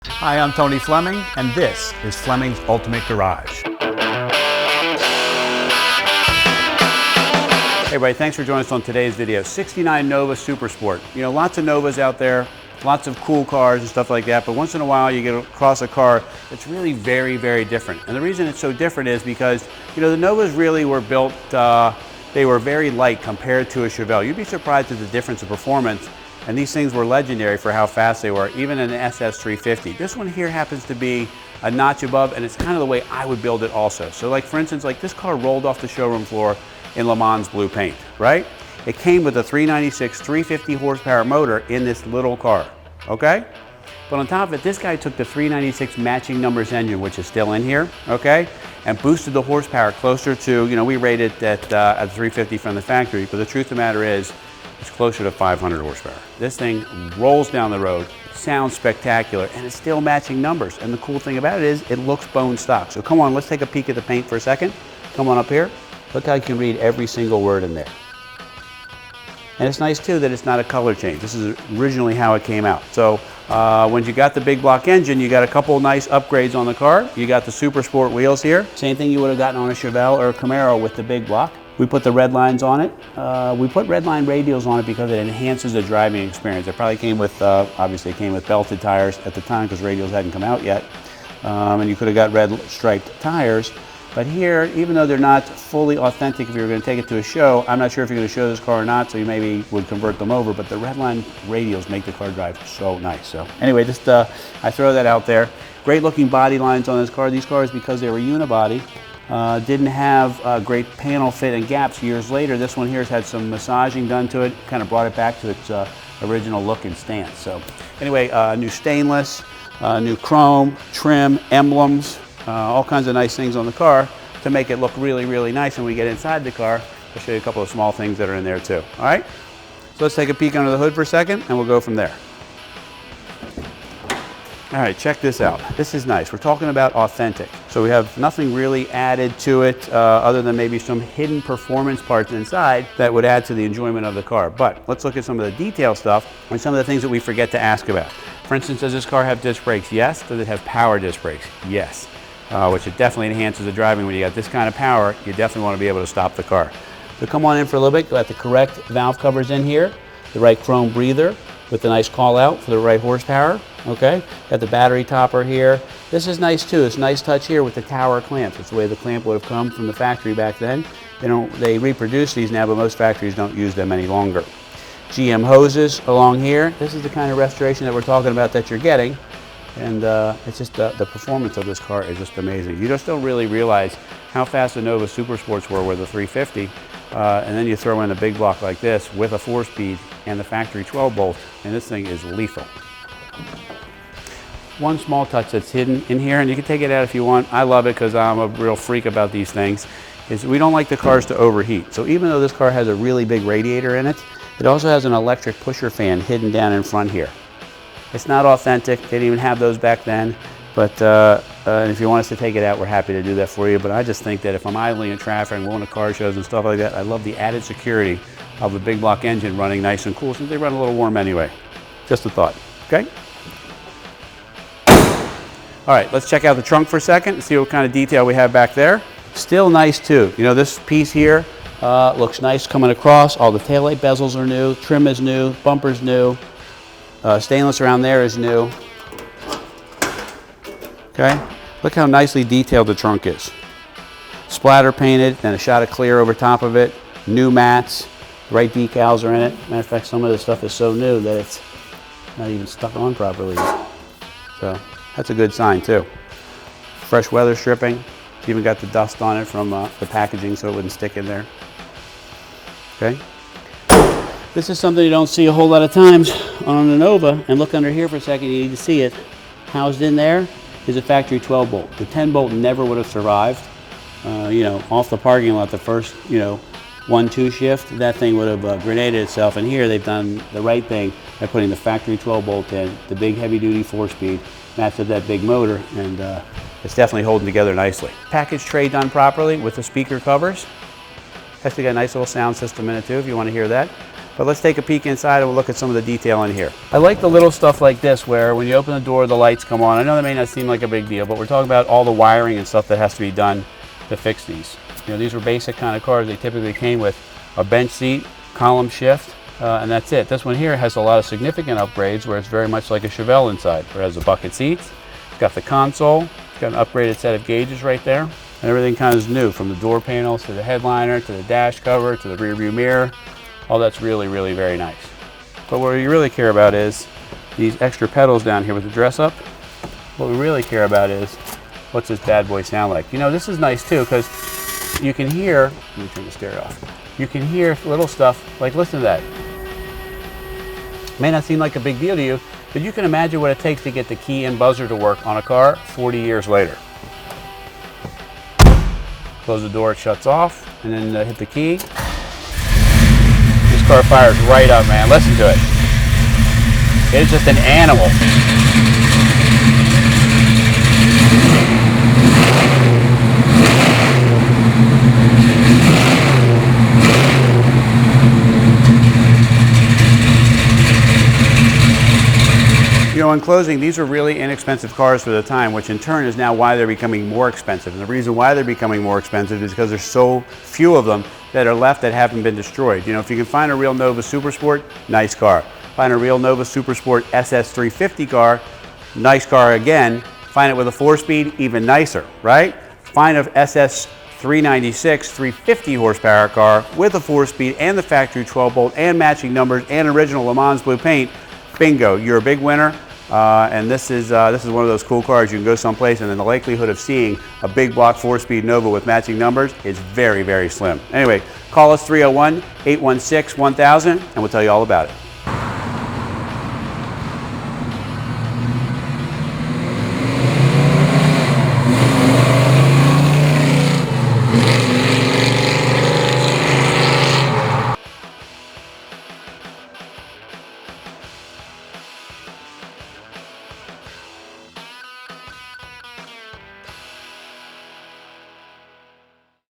Hi, I'm Tony Fleming, and this is Fleming's Ultimate Garage. Hey everybody, thanks for joining us on today's video. 69 Nova Super Sport. You know, lots of Novas out there, lots of cool cars and stuff like that, but once in a while you get across a car that's really very, very different. And the reason it's so different is because, you know, the Novas really were built, they were very light compared to a Chevelle. You'd be surprised at the difference of performance. And these things were legendary for how fast they were, even in an SS350. This one here happens to be a notch above, and it's kind of the way I would build it also. So like, for instance, like this car rolled off the showroom floor in Le Mans blue paint, right? It came with a 396, 350 horsepower motor in this little car, okay? But on top of it, this guy took the 396 matching numbers engine, which is still in here, okay? And boosted the horsepower closer to, you know, we rated at 350 from the factory, but the truth of the matter is, it's closer to 500 horsepower. This thing rolls down the road, sounds spectacular, and it's still matching numbers. And the cool thing about it is it looks bone stock. So come on, let's take a peek at the paint for a second. Come on up here. Look how you can read every single word in there. And it's nice too that it's not a color change. This is originally how it came out. So when you got the big block engine, you got a couple nice upgrades on the car. You got the Super Sport wheels here. Same thing you would have gotten on a Chevelle or a Camaro with the big block. We put the red lines on it. We put red line radials on it because it enhances the driving experience. It probably came with, obviously it came with belted tires at the time because radials hadn't come out yet. And you could have got red striped tires. But here, even though they're not fully authentic, if you were going to take it to a show, I'm not sure if you're going to show this car or not, so you maybe would convert them over, but the red line radials make the car drive so nice. So anyway, just I throw that out there. Great looking body lines on this car. These cars, because they were unibody, didn't have great panel fit and gaps. Years later, this one here has had some massaging done to it, kind of brought it back to its original look and stance. So anyway, new stainless, new chrome, trim, emblems, all kinds of nice things on the car to make it look really, really nice. And when we get inside the car, I'll show you a couple of small things that are in there too. All right, so let's take a peek under the hood for a second and we'll go from there. All right, check this out. This is nice. We're talking about authentic. So we have nothing really added to it other than maybe some hidden performance parts inside that would add to the enjoyment of the car. But let's look at some of the detail stuff and some of the things that we forget to ask about. For instance, does this car have disc brakes? Yes. Does it have power disc brakes? Yes. Which it definitely enhances the driving. When you got this kind of power, you definitely want to be able to stop the car. So come on in for a little bit. Got the correct valve covers in here, the right chrome breather with the nice call out for the right horsepower. Okay, got the battery topper here. This is nice too. It's a nice touch here with the tower clamps. It's the way the clamp would have come from the factory back then. They reproduce these now, but most factories don't use them any longer. GM hoses along here. This is the kind of restoration that we're talking about that you're getting. And it's just the performance of this car is just amazing. You just don't really realize how fast the Nova Super Sports were with a 350. And then you throw in a big block like this with a 4-speed and the factory 12-bolt, and this thing is lethal. One small touch that's hidden in here, and you can take it out if you want. I love it because I'm a real freak about these things, is we don't like the cars to overheat. So even though this car has a really big radiator in it, it also has an electric pusher fan hidden down in front here. It's not authentic. They didn't even have those back then. But if you want us to take it out, we're happy to do that for you. But I just think that if I'm idling in traffic and going to car shows and stuff like that, I love the added security of the big block engine running nice and cool, since they run a little warm anyway. Just a thought, okay? All right, let's check out the trunk for a second and see what kind of detail we have back there. Still nice too. You know, this piece here looks nice coming across. All the taillight bezels are new, trim is new, bumper's new, stainless around there is new. Okay, look how nicely detailed the trunk is. Splatter painted, and a shot of clear over top of it. New mats, the right decals are in it. Matter of fact, some of this stuff is so new that it's not even stuck on properly. So that's a good sign too. Fresh weather stripping. It's even got the dust on it from the packaging so it wouldn't stick in there. Okay. This is something you don't see a whole lot of times on the Nova. And look under here for a second, you need to see it. Housed in there is a factory 12-bolt. The 10-bolt never would have survived. You know, off the parking lot, the first, 1-2 shift, that thing would have grenaded itself. And here they've done the right thing by putting the factory 12-bolt in, the big heavy-duty 4-speed, matched with that big motor, and it's definitely holding together nicely. Package tray done properly with the speaker covers. Actually got a nice little sound system in it too, if you want to hear that. But let's take a peek inside and we'll look at some of the detail in here. I like the little stuff like this where when you open the door, the lights come on. I know that may not seem like a big deal, but we're talking about all the wiring and stuff that has to be done to fix these. You know, these were basic kind of cars. They typically came with a bench seat, column shift, and that's it. This one here has a lot of significant upgrades where it's very much like a Chevelle inside, where it has the bucket seats, it's got the console, it's got an upgraded set of gauges right there, and everything kind of is new, from the door panels to the headliner, to the dash cover, to the rear view mirror. All that's really, really very nice. But what we really care about is these extra pedals down here with the dress up. What we really care about is what's this bad boy sound like. You know, this is nice too, because you can hear, let me turn the stereo off. You can hear little stuff, like listen to that. May not seem like a big deal to you, but you can imagine what it takes to get the key and buzzer to work on a car 40 years later. Close the door, it shuts off, and then hit the key. This car fires right up, man. Listen to it. It's just an animal. You know, in closing, these are really inexpensive cars for the time, which in turn is now why they're becoming more expensive. And the reason why they're becoming more expensive is because there's so few of them that are left that haven't been destroyed. You know, if you can find a real Nova Supersport, nice car. Find a real Nova Supersport SS350 car, nice car again. Find it with a 4-speed, even nicer, right? Find a SS396 350 horsepower car with a 4-speed and the factory 12-bolt and matching numbers and original Le Mans blue paint. Bingo, you're a big winner. And this is one of those cool cars you can go someplace and then the likelihood of seeing a big block 4-speed Nova with matching numbers is very, very slim. Anyway, call us 301-816-1000 and we'll tell you all about it.